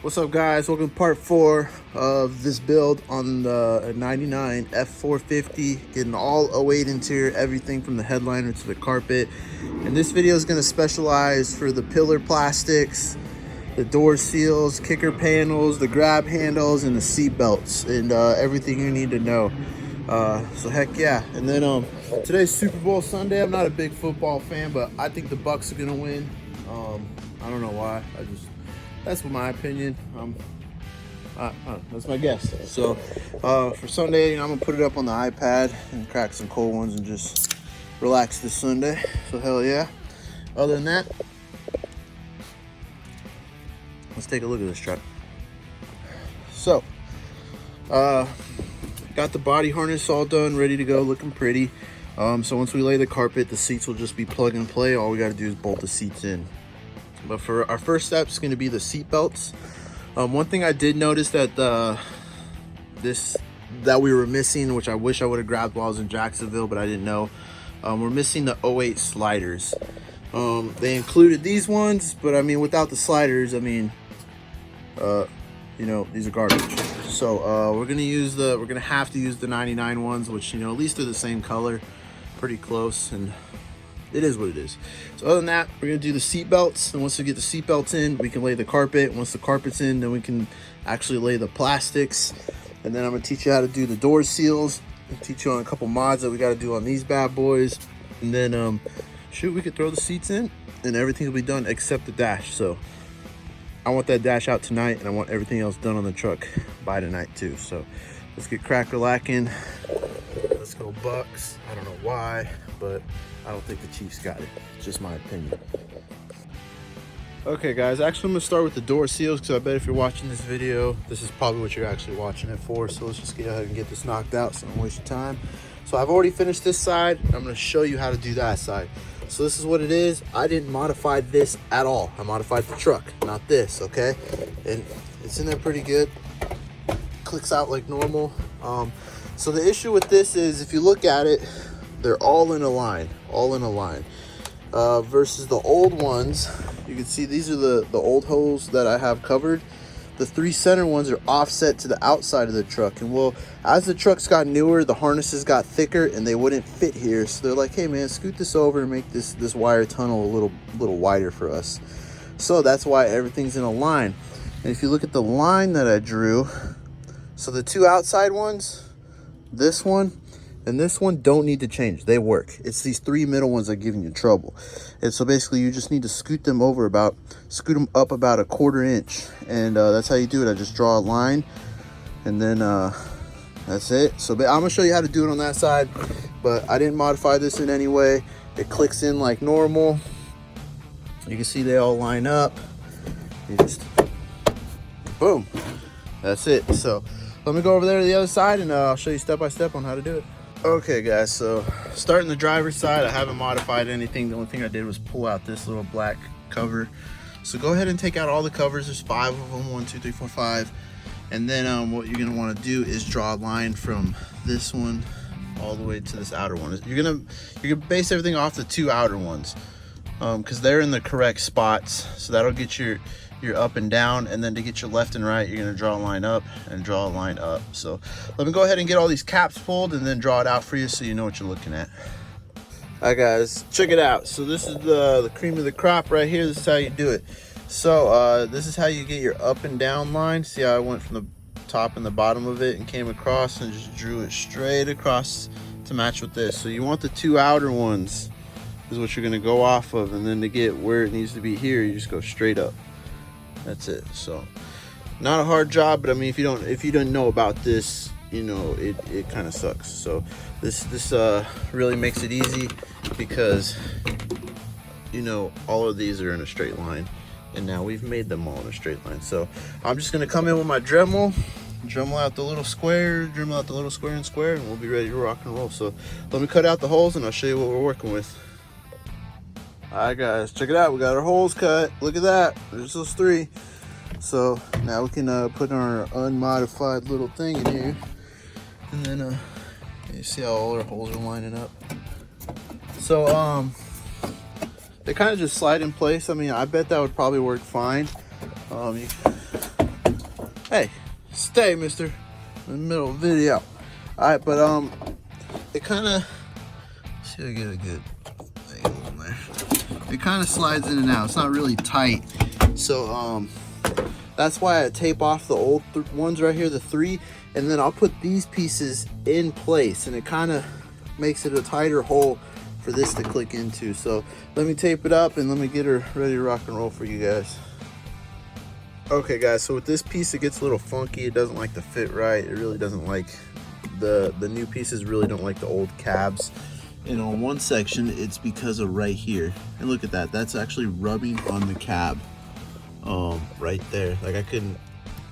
What's up, guys? Welcome to part 4 of this build on the 99 F450, getting all 08 interior, everything from the headliner to the carpet. And this video is going to specialize for the pillar plastics, the door seals, kicker panels, the grab handles, and the seat belts, and everything you need to know. So heck yeah. And then today's Super Bowl Sunday. I'm not a big football fan, but I think the Bucks are gonna win. I don't know why. That's my opinion. That's my guess. So for Sunday, I'm gonna put it up on the iPad and crack some cold ones and just relax this Sunday. So hell yeah. Other than that, let's take a look at this truck. So got the body harness all done, ready to go, looking pretty. So once we lay the carpet, the seats will just be plug and play. All we got to do is bolt the seats in. But for our first step is going to be the seat belts. One thing I did notice that that we were missing, which I wish I would have grabbed while I was in Jacksonville, but I didn't know. We're missing the 08 sliders. They included these ones, but I mean, without the sliders, I mean, you know, these are garbage. So we're gonna have to use the 99 ones, which, you know, at least they're the same color, pretty close, and it is what it is. So other than that, we're gonna do the seat belts, and once we get the seat belts in, we can lay the carpet. Once the carpet's in, then we can actually lay the plastics, and then I'm gonna teach you how to do the door seals and teach you on a couple mods that we got to do on these bad boys, and then we could throw the seats in and everything will be done except the dash. So I want that dash out tonight, and I want everything else done on the truck by tonight too. So let's get crack-a-lacking. Let's go Bucks. I don't know why, but I don't think the Chiefs got it. It's just my opinion. Okay, guys, actually I'm gonna start with the door seals, because I bet if you're watching this video, this is probably what you're actually watching it for. So let's just go ahead and get this knocked out so I don't waste your time. So I've already finished this side. I'm gonna show you how to do that side. So this is what it is. I didn't modify this at all. I modified the truck, not this, okay? And it's in there pretty good. Clicks out like normal. So the issue with this is, if you look at it, they're all in a line, versus the old ones. You can see these are the old holes that I have covered. The 3 center ones are offset to the outside of the truck, and well, as the trucks got newer, the harnesses got thicker and they wouldn't fit here. So they're like, hey man, scoot this over and make this wire tunnel a little wider for us. So that's why everything's in a line. And if you look at the line that I drew, so the 2 outside ones, this one and this one, don't need to change. They work. It's these 3 middle ones that are giving you trouble. And so basically you just need to scoot them up about 1/4 inch. And that's how you do it. I just draw a line, and then that's it. So I'm gonna show you how to do it on that side, but I didn't modify this in any way. It clicks in like normal. You can see they all line up. You just, boom, that's it. So let me go over there to the other side, and I'll show you step by step on how to do it. Okay guys, so starting the driver's side, I haven't modified anything. The only thing I did was pull out this little black cover. So go ahead and take out all the covers. There's 5 of them, 1, 2, 3, 4, 5. And then what you're gonna wanna do is draw a line from this one all the way to this outer one. You're gonna base everything off the 2 outer ones, because they're in the correct spots. So that'll get your up and down, and then to get your left and right, you're gonna draw a line up and draw a line up. So let me go ahead and get all these caps pulled and then draw it out for you so you know what you're looking at. All right guys, check it out. So this is the cream of the crop right here. This is how you do it. So this is how you get your up and down line. See how I went from the top and the bottom of it and came across and just drew it straight across to match with this. So you want the 2 outer ones is what you're gonna go off of, and then to get where it needs to be here, you just go straight up. That's it. So not a hard job, but I mean, if you don't know about this, you know, it kind of sucks. So this really makes it easy, because you know, all of these are in a straight line, and now we've made them all in a straight line. So I'm just gonna come in with my Dremel out the little square, and square, and we'll be ready to rock and roll. So let me cut out the holes and I'll show you what we're working with. All right guys, check it out. We got our holes cut. Look at that. There's those 3. So now we can put our unmodified little thing in here, and then you see how all our holes are lining up. So they kind of just slide in place. I mean, I bet that would probably work fine. Hey, stay, mister. In the middle of the video. Alright, but it kinda, see if I get a good angle in there. It kinda slides in and out. It's not really tight. So that's why I tape off the old ones right here, the 3, and then I'll put these pieces in place, and it kind of makes it a tighter hole for this to click into. So let me tape it up and let me get her ready to rock and roll for you guys. Okay guys, so with this piece it gets a little funky. It doesn't like to fit right. It really doesn't like the new pieces really don't like the old cabs. And on one section it's because of right here. And look at that, that's actually rubbing on the cab. Right there, like I couldn't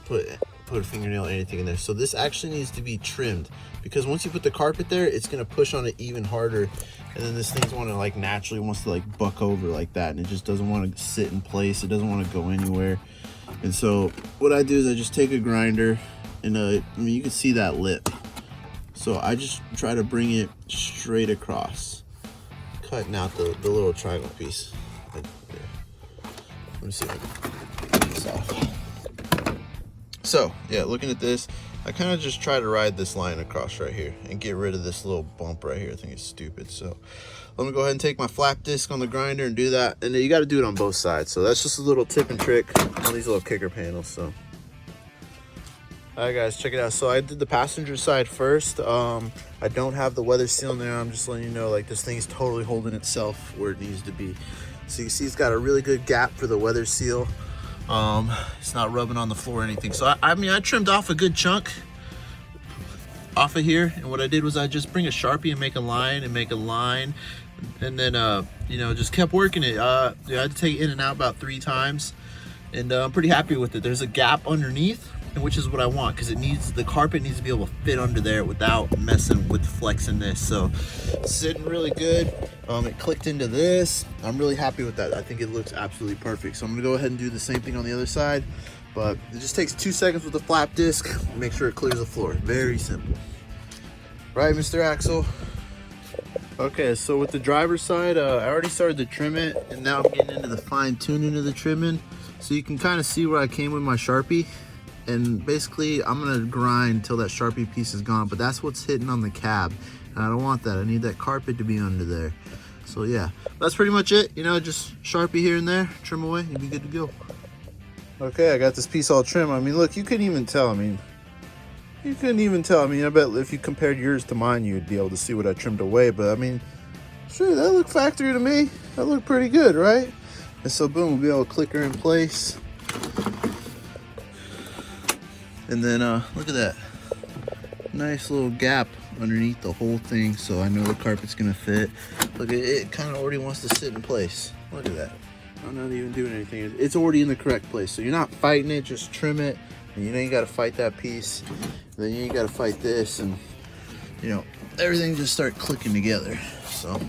put a fingernail or anything in there. So this actually needs to be trimmed, because once you put the carpet there, it's gonna push on it even harder, and then this thing's naturally wants to like buck over like that, and it just doesn't want to sit in place. It doesn't want to go anywhere. And so what I do is I just take a grinder, and I mean, you can see that lip, so I just try to bring it straight across, cutting out the little triangle piece. Like, yeah. Let me see if I can get this off. So yeah, looking at this, I kind of just try to ride this line across right here and get rid of this little bump right here. I think it's stupid. So let me go ahead and take my flap disc on the grinder and do that. And then you got to do it on both sides. So that's just a little tip and trick on these little kicker panels. So all right guys, check it out. So I did the passenger side first. I don't have the weather seal in there. I'm just letting you know, like, this thing is totally holding itself where it needs to be. So you see it's got a really good gap for the weather seal. It's not rubbing on the floor or anything. So I mean, I trimmed off a good chunk off of here, and what I did was I just bring a Sharpie and make a line and then you know, just kept working it. I had to take it in and out about 3 times, and I'm pretty happy with it. There's a gap underneath, and which is what I want, because the carpet needs to be able to fit under there without messing with flexing this. So it's sitting really good. It clicked into this. I'm really happy with that. I think it looks absolutely perfect. So I'm gonna go ahead and do the same thing on the other side, but it just takes 2 seconds with the flap disc. Make sure it clears the floor. Very simple. Right, Mr. Axel? Okay, so with the driver's side, I already started to trim it, and now I'm getting into the fine tuning of the trimming. So you can kind of see where I came with my Sharpie. And basically I'm gonna grind until that Sharpie piece is gone, but that's what's hitting on the cab, and I don't want that. I need that carpet to be under there. So yeah, that's pretty much it. You know, just Sharpie here and there, trim away, and be good to go. Okay, I got this piece all trimmed. I mean, look, you couldn't even tell. I mean, I bet if you compared yours to mine, you'd be able to see what I trimmed away. But I mean, sure, that looked factory to me. That looked pretty good, right? And so boom, we'll be able to click her in place. And then look at that, nice little gap underneath the whole thing, so I know the carpet's gonna fit. Look, it kind of already wants to sit in place. Look at that. I'm not even doing anything. It's already in the correct place. So you're not fighting it, just trim it. And you know you gotta fight that piece. And then you gotta fight this, and you know, everything just start clicking together. So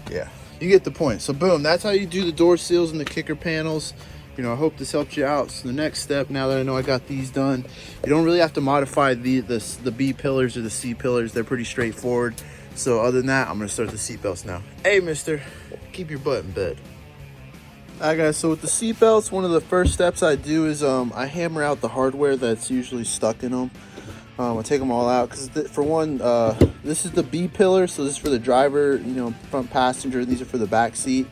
yeah, you get the point. So boom, that's how you do the door seals and the kicker panels. You know, I hope this helped you out. So the next step, now that I know I got these done, you don't really have to modify the B pillars or the C pillars. They're pretty straightforward. So other than that, I'm gonna start the seat belts now. Hey mister, keep your butt in bed. Alright guys, so with the seat belts, one of the first steps I do is I hammer out the hardware that's usually stuck in them. I take them all out, because for one, this is the B pillar, so this is for the driver, you know, front passenger. These are for the back seat.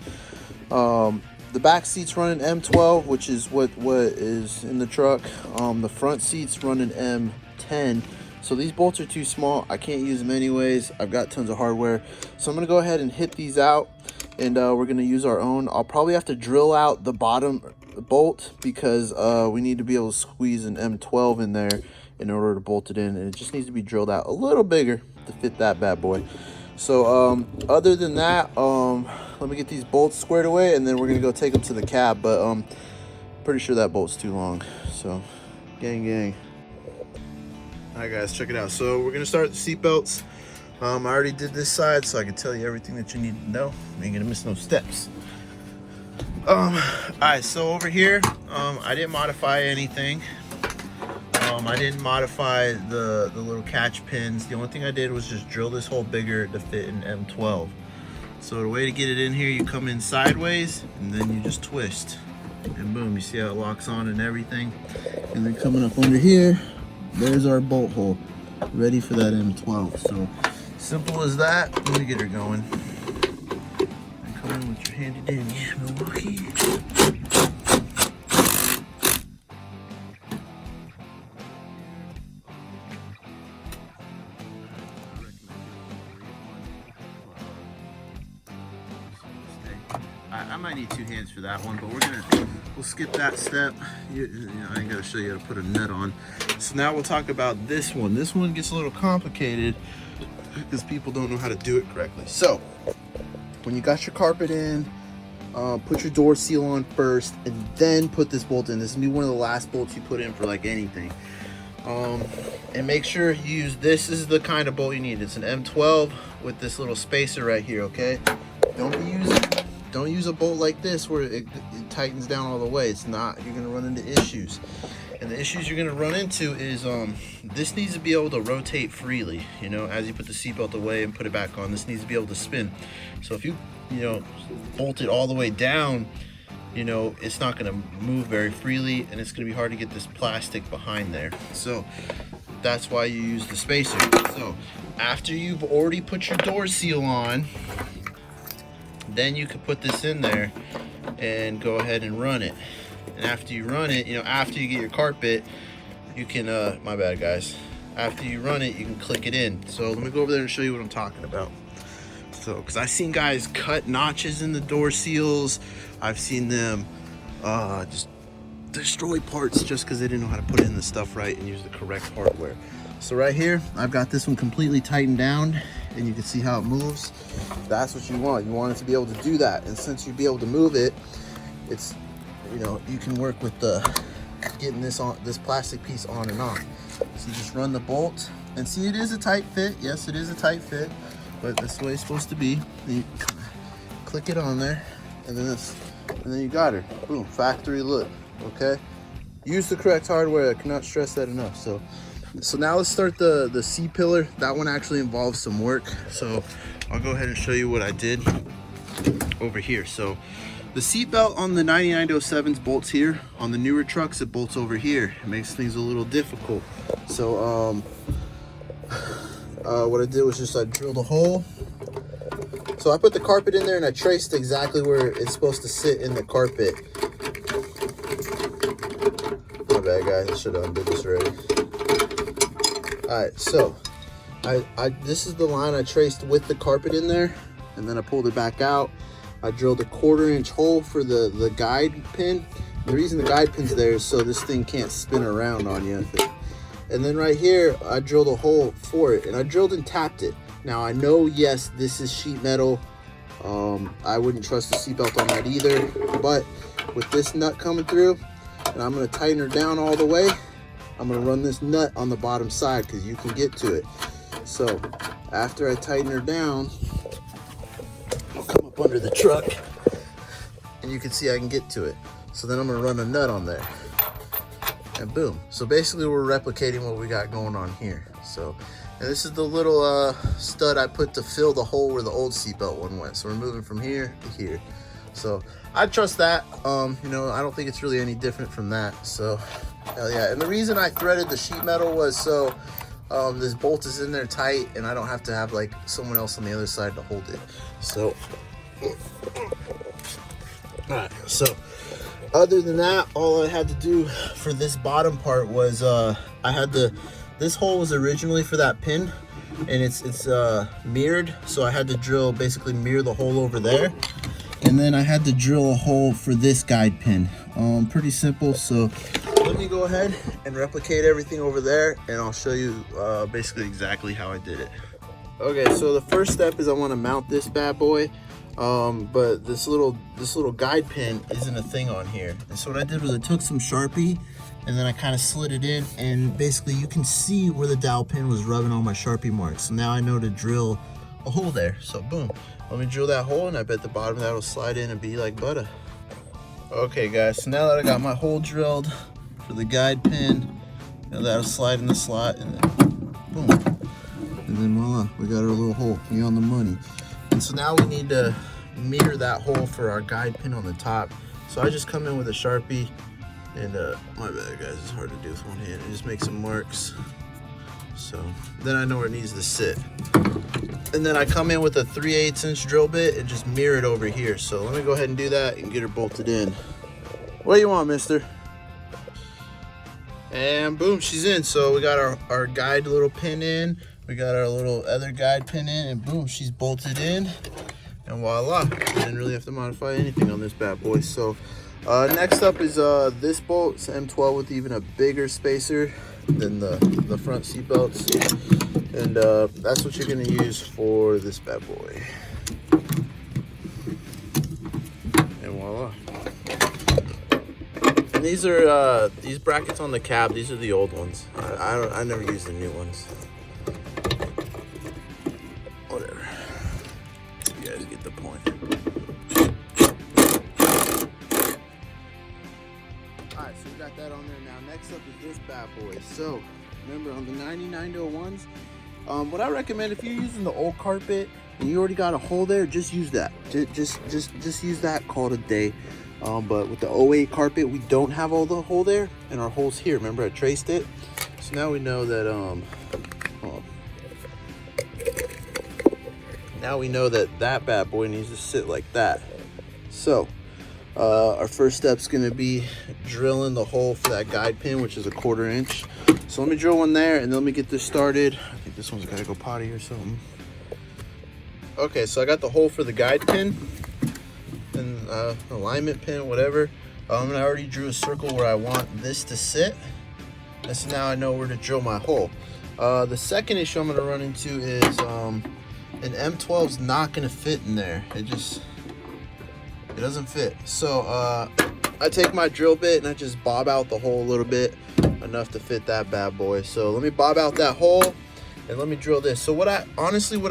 The back seat's running M12, which is what is in the truck. The front seat's running M10. So these bolts are too small. I can't use them anyways. I've got tons of hardware. So I'm gonna go ahead and hit these out, and we're gonna use our own. I'll probably have to drill out the bottom bolt, because we need to be able to squeeze an M12 in there in order to bolt it in. And it just needs to be drilled out a little bigger to fit that bad boy. So other than that, let me get these bolts squared away, and then we're gonna go take them to the cab. But pretty sure that bolt's too long. So gang. All right guys, check it out. So we're gonna start the seat belts. I already did this side, so I can tell you everything that you need to know. You ain't gonna miss no steps. All right, so over here, I didn't modify anything. I didn't modify the little catch pins. The only thing I did was just drill this hole bigger to fit in M12. So the way to get it in here, you come in sideways, and then you just twist. And boom, you see how it locks on and everything. And then coming up under here, there's our bolt hole, ready for that M12. So simple as that. Let me get her going. And come in with your handy dandy Milwaukee. I might need 2 hands for that one, but we'll skip that step. You know, I ain't gotta show you how to put a nut on. So now we'll talk about this one. This one gets a little complicated because people don't know how to do it correctly. So when you got your carpet in, put your door seal on first, and then put this bolt in. This is gonna be one of the last bolts you put in for like anything. And make sure you use this. Is the kind of bolt you need. It's an M12 with this little spacer right here. Okay, don't use a bolt like this where it tightens down all the way. It's not. You're gonna run into issues, and the issues you're gonna run into is this needs to be able to rotate freely. You know, as you put the seatbelt away and put it back on, this needs to be able to spin. So if you bolt it all the way down, you know, it's not gonna move very freely, and it's gonna be hard to get this plastic behind there. So that's why you use the spacer. So after you've already put your door seal on, then you can put this in there and go ahead and run it. And after you run it, you know, after you get your carpet, you can, my bad guys. After you run it, you can click it in. So let me go over there and show you what I'm talking about. So, because I've seen guys cut notches in the door seals. I've seen them just destroy parts just because they didn't know how to put in the stuff right and use the correct hardware. So right here, I've got this one completely tightened down, and you can see how it moves. That's what you want. You want it to be able to do that. And since you'll be able to move it, it's, you know, you can work with getting this plastic piece on and off. So you just run the bolt, and see, it is a tight fit. Yes, it is a tight fit, but that's the way it's supposed to be. You click it on there, and then you got her. Boom, factory look. Okay, use the correct hardware. I cannot stress that enough. So now let's start the C-pillar. That one actually involves some work. So I'll go ahead and show you what I did over here. So the seat belt on the 9907s bolts here. On the newer trucks, it bolts over here. It makes things a little difficult. So what I did was just I drilled a hole. So I put the carpet in there and I traced exactly where it's supposed to sit in the carpet. My bad guys, I should have undid this already. Alright, so this is the line I traced with the carpet in there, and then I pulled it back out. I drilled a 1/4-inch hole for the guide pin. The reason the guide pin's there is so this thing can't spin around on you. And then right here, I drilled a hole for it, and I drilled and tapped it. Now I know, yes, this is sheet metal. I wouldn't trust the seatbelt on that either, but with this nut coming through, and I'm gonna tighten her down all the way, I'm gonna run this nut on the bottom side because you can get to it. So after I tighten her down, I'll come up under the truck, and you can see I can get to it. So then I'm gonna run a nut on there, and boom. So basically we're replicating what we got going on here. So, and this is the little stud I put to fill the hole where the old seatbelt one went. So we're moving from here to here. So I trust that. You know, I don't think it's really any different from that. So hell yeah. And the reason I threaded the sheet metal was so this bolt is in there tight, and I don't have to have like someone else on the other side to hold it. So alright, so other than that, all I had to do for this bottom part was this hole was originally for that pin, and it's mirrored, so I had to basically mirror the hole over there, and then I had to drill a hole for this guide pin. Pretty simple. So let me go ahead and replicate everything over there, and I'll show you basically exactly how I did it. Okay, so the first step is I want to mount this bad boy, but this little guide pin isn't a thing on here. And so what I did was I took some Sharpie, and then I kind of slid it in, and basically you can see where the dowel pin was rubbing on my Sharpie marks. So now I know to drill a hole there. So boom, let me drill that hole, and I bet the bottom of that will slide in and be like butter. Okay guys, so now that I got my hole drilled for the guide pin, that'll slide in the slot, and then boom, and then voila, we got our little hole. You on the money. And so now we need to mirror that hole for our guide pin on the top. So I just come in with a Sharpie, and my bad guys, it's hard to do with one hand, and just make some marks. So then I know where it needs to sit. And then I come in with a 3/8 inch drill bit and just mirror it over here. So let me go ahead and do that and get her bolted in. What do you want, mister? And boom, she's in. So we got our guide little pin in, we got our little other guide pin in, and boom, she's bolted in. And voila, didn't really have to modify anything on this bad boy. So next up is this bolt. It's M12 with even a bigger spacer than the front seat belts. And that's what you're gonna use for this bad boy. And voila. And these are these brackets on the cab. These are the old ones. I never use the new ones. Whatever. You guys get the point. All right, so we got that on there now. Next up is this bad boy. So remember on the 99-01s, what I recommend if you're using the old carpet and you already got a hole there, just use that. Just use that. Call it a day. But with the 08 carpet, we don't have all the hole there, and our hole's here. Remember, I traced it. So now we know that now we know that that bad boy needs to sit like that. So our first step's gonna be drilling the hole for that guide pin, which is a 1/4 inch. So let me drill one there, and then let me get this started. I think this one's gotta go potty or something. Okay, so I got the hole for the guide pin and alignment pin, whatever. And I already drew a circle where I want this to sit. And so now I know where to drill my hole. The second issue I'm gonna run into is an M12's not gonna fit in there. It doesn't fit. So I take my drill bit and I just bob out the hole a little bit, enough to fit that bad boy. So let me bob out that hole and let me drill this. So what I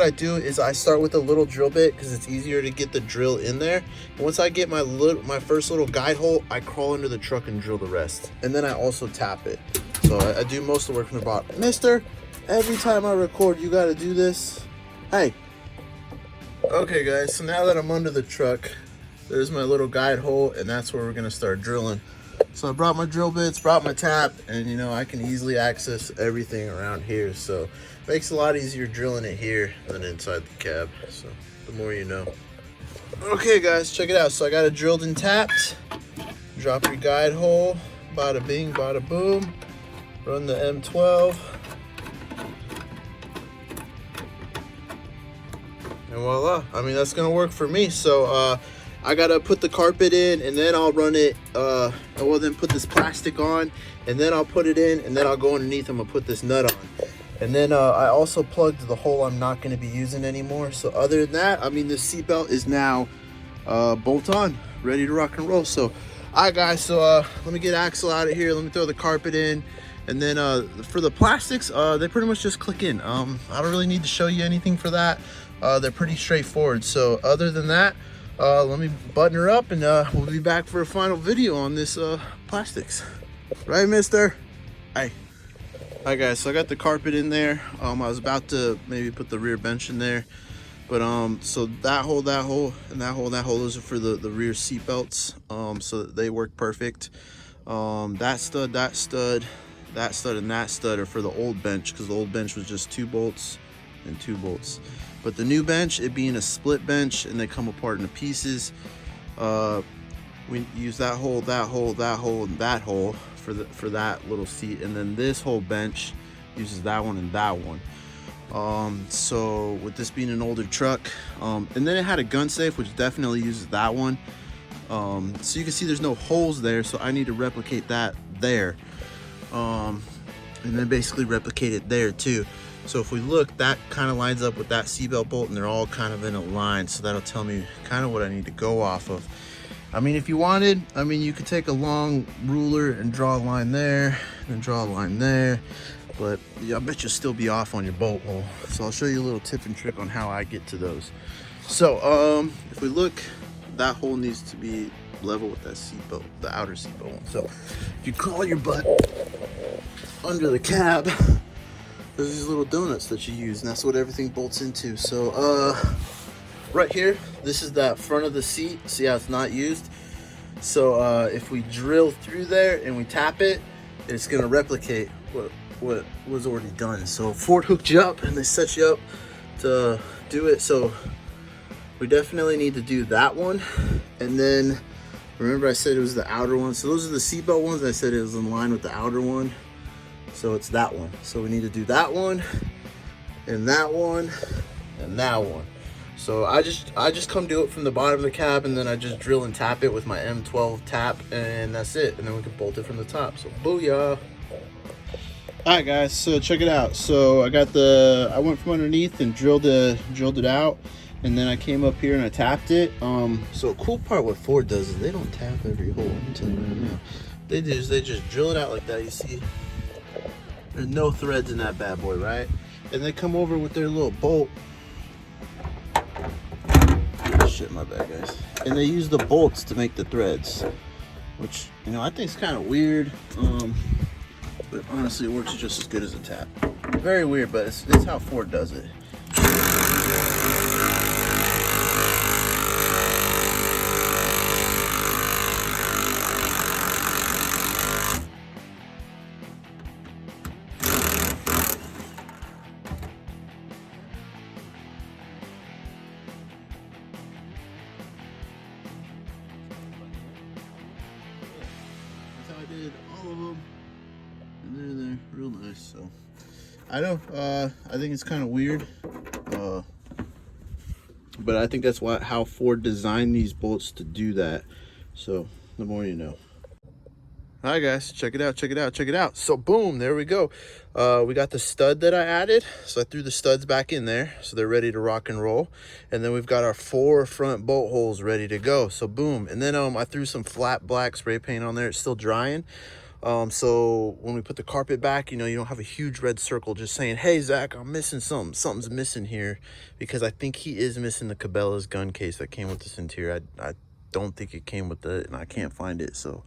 do is I start with a little drill bit because it's easier to get the drill in there. And once I get my first little guide hole, I crawl under the truck and drill the rest. And then I also tap it. So I do most of the work from the bottom. Mister, every time I record, you gotta do this. Hey. Okay guys, so now that I'm under the truck, there's my little guide hole, and that's where we're gonna start drilling. So I brought my drill bits, brought my tap, and you know, I can easily access everything around here. So it makes it a lot easier drilling it here than inside the cab. So the more you know. Okay guys, check it out. So I got it drilled and tapped. Drop your guide hole, bada bing, bada boom. Run the M12. And voila, I mean, that's gonna work for me. So I gotta put the carpet in, and then I'll run it, I will then put this plastic on, and then I'll put it in, and then I'll go underneath, I'm gonna put this nut on. And then I also plugged the hole I'm not gonna be using anymore. So other than that, I mean, the seatbelt is now bolt on, ready to rock and roll. So, all right guys, so let me get Axel out of here, let me throw the carpet in. And then for the plastics, they pretty much just click in. I don't really need to show you anything for that. They're pretty straightforward. So other than that, let me button her up, and we'll be back for a final video on this plastics. Right, mister? Hey. Hi guys, so I got the carpet in there. I was about to maybe put the rear bench in there. But so that hole, and that hole, those are for the rear seat belts. So that they work perfect. That stud, and that stud are for the old bench, because the old bench was just 2 bolts and 2 bolts. But the new bench, it being a split bench, and they come apart into pieces, we use that hole, and that hole for that little seat, and then this whole bench uses that one and that one. So with this being an older truck, and then it had a gun safe, which definitely uses that one. So you can see there's no holes there, so I need to replicate that there. And then basically replicate it there too. So if we look, that kind of lines up with that seatbelt bolt, and they're all kind of in a line. So that'll tell me kind of what I need to go off of. I mean, if you wanted, I mean, you could take a long ruler and draw a line there, and draw a line there. But yeah, I bet you'll still be off on your bolt hole. So I'll show you a little tip and trick on how I get to those. So if we look, that hole needs to be level with that seatbelt, the outer seatbelt one. So if you crawl your butt under the cab, there's these little donuts that you use, and that's what everything bolts into. So right here, this is that front of the seat. See how it's not used? So if we drill through there and we tap it, it's gonna replicate what was already done. So Ford hooked you up and they set you up to do it. So we definitely need to do that one. And then remember I said it was the outer one. So those are the seatbelt ones. I said it was in line with the outer one. So it's that one. So we need to do that one and that one and that one. So I just come do it from the bottom of the cab, and then I just drill and tap it with my M12 tap, and that's it. And then we can bolt it from the top. So booyah. All right, guys. So check it out. So I went from underneath and drilled it out, and then I came up here and I tapped it. So a cool part what Ford does is they don't tap every hole. I'm telling you right now. They just drill it out like that. You see, there's no threads in that bad boy, right? And they come over with their little bolt. Shit, my bad, guys. And they use the bolts to make the threads, which, you know, I think is kind of weird. But honestly, it works just as good as a tap. Very weird, but it's how Ford does it. I did all of them, and they're real nice. So I know I think it's kind of weird, but I think that's how Ford designed these bolts to do that. So the more you know. All right, guys, check it out, check it out, check it out. So boom, there we go. We got the stud that I added. So I threw the studs back in there, so they're ready to rock and roll. And then we've got our 4 front bolt holes ready to go. So boom. And then I threw some flat black spray paint on there. It's still drying. So when we put the carpet back, you know, you don't have a huge red circle just saying, hey, Zach, I'm missing something. Something's missing here, because I think he is missing the Cabela's gun case that came with this interior. I don't think it came with it, and I can't find it. So,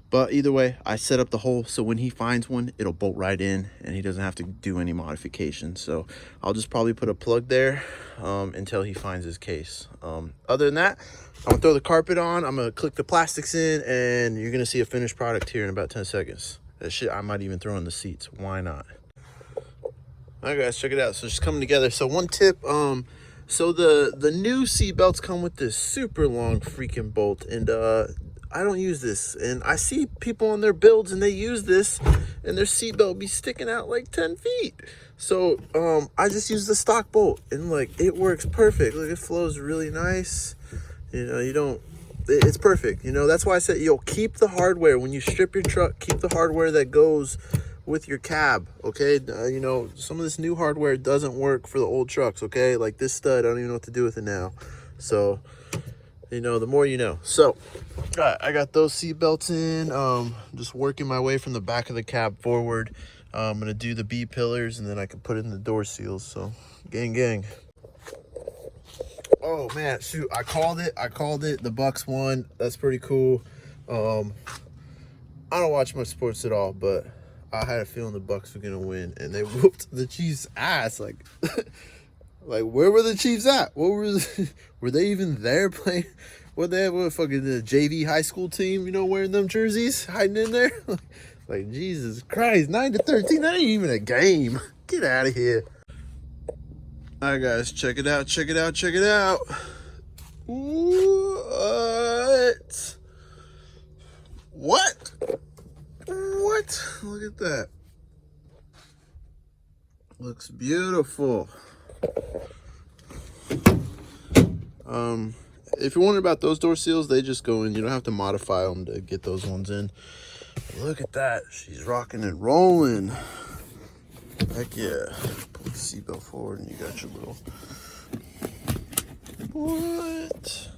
but either way, I set up the hole so when he finds one, it'll bolt right in and he doesn't have to do any modifications. So I'll just probably put a plug there until he finds his case. Other than that, I'm gonna throw the carpet on, I'm gonna click the plastics in, and you're gonna see a finished product here in about 10 seconds. That shit, I might even throw in the seats. Why not? All right, guys, check it out. So it's coming together. So one tip, so the new seat belts come with this super long freaking bolt, and I don't use this, and I see people on their builds and they use this and their seatbelt be sticking out like 10 feet. So I just use the stock bolt, and like it works perfect. Look, it flows really nice. You know, it's perfect. You know, that's why I said, yo, keep the hardware. When you strip your truck, keep the hardware that goes with your cab, okay? You know, some of this new hardware doesn't work for the old trucks, okay? Like this stud, I don't even know what to do with it now. So, you know, the more you know. So, all right, I got those seat belts in. Just working my way from the back of the cab forward. I'm gonna do the B pillars, and then I can put in the door seals. So, gang, gang. Oh man, shoot! I called it. The Bucks won. That's pretty cool. I don't watch much sports at all, but I had a feeling the Bucks were gonna win, and they whooped the Chiefs' ass. Like, like where were the Chiefs at? What were they even there playing? What they have? What fucking the JV high school team? You know, wearing them jerseys, hiding in there. Like Jesus Christ, 9-13. That ain't even a game. Get out of here. All right, guys, check it out. Check it out. Check it out. What? What? What? Look at that. Looks beautiful. If you're wondering about those door seals, they just go in. You don't have to modify them to get those ones in. Look at that. She's rocking and rolling. Heck yeah. Pull the seatbelt forward and you got your little... What?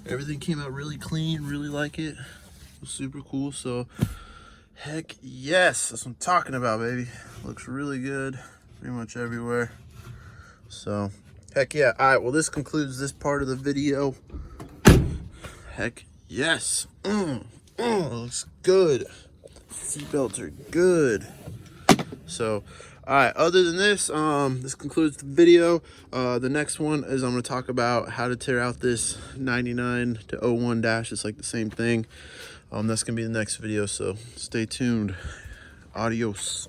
Everything came out really clean. Really like it. It was super cool. So, heck yes. That's what I'm talking about, baby. Looks really good. Pretty much everywhere. So, heck yeah. All right, well, this concludes this part of the video. Heck yes. Looks good. Seatbelts are good. So, All right, other than this, this concludes the video. The next one is I'm going to talk about how to tear out this 99 to 01 dash. It's like the same thing. That's going to be the next video, so stay tuned. Adios.